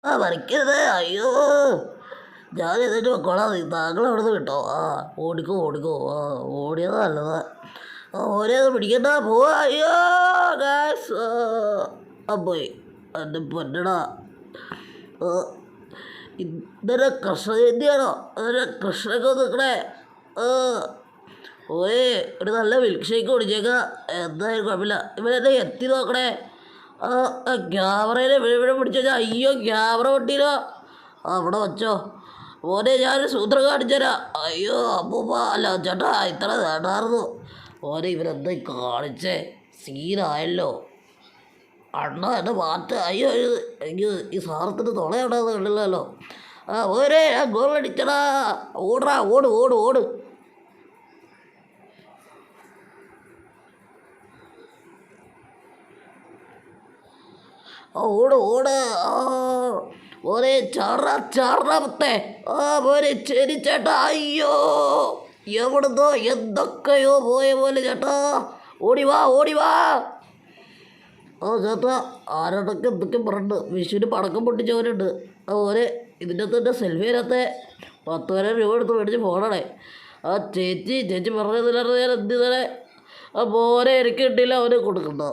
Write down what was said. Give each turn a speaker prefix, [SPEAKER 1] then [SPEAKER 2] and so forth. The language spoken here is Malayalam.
[SPEAKER 1] വരയ്ക്കരുത്, അയ്യോ. ഞാൻ എന്നിട്ട് വെക്കോളാം, താങ്കൾ അവിടെ നിന്ന് വിട്ടോ. ഓടിക്കോ ഓടിക്കോ, ഓടിയത് നല്ലതാ. ഓരേത് പിടിക്കണ്ട, പോവാ. അയ്യോ ഗായ്സ്, പോയി. എൻ്റെ പൊന്നടാ, ഇന്നലെ കൃഷ്ണ ജയന്തിയാണോ? അന്നേരം കൃഷ്ണനൊക്കെ നിൽക്കണേ. ഓയേ ഒരു നല്ല മിൽക്ക് ഷേക്ക് കുടിച്ചേക്കാം, എന്തായാലും കുഴപ്പമില്ല. ഇവരെന്നെ എത്തി നോക്കണേ. ക്യാമറയിൽ ഇവിടെ പിടിച്ചു വെച്ചാൽ, അയ്യോ ക്യാമറ പൊട്ടിയില്ലോ. അവിടെ വച്ചോ മോനെ, ഞാനൊരു സൂത്രം കാണിച്ചുതരാം. അയ്യോ അപ്പൂപ്പ, അല്ല ചേട്ടാ, ഇത്ര വേണ്ടായിരുന്നു മോനെ. ഇവരെന്താ കാണിച്ചേ? സീനായല്ലോ അണ്ണ, എന്നെ മാറ്റ. അയ്യോ എനിക്ക് ഈ സാറത്തിന് തുളയുണ്ടാകുന്ന കണ്ടില്ലല്ലോ. ഓരേ ഗോളടിച്ചടാ, ഓടാ, ഓട് ഓട് ഓട്. ഓട് ഓട്. മോനെ ചാടാ ചാടാ മുത്തേ. മോനെ ശരി ചേട്ടാ. അയ്യോ എവിടുന്നോ എന്തൊക്കെയോ പോയ പോലെ ചേട്ടാ. ഓടിവാ ഓടിവാ. ചേട്ടാ, ആരോടൊക്കെ എന്തൊക്കെ പറഞ്ഞിട്ട് വിഷുവിന് പടക്കം പൊട്ടിച്ചവരുണ്ട്. ഓരെ ഇതിൻ്റെ അകത്ത് എൻ്റെ സെൽഫി അതിനകത്തെ 10,000 രൂപ എടുത്ത് മേടിച്ച് പോകണേ. ചേച്ചി പറഞ്ഞതില്ലായിരുന്നു ഞാൻ എന്ത് ചെയ്തേ. മോനെ എനിക്ക് കിട്ടിയില്ല, അവന് കൊടുക്കണ്ട.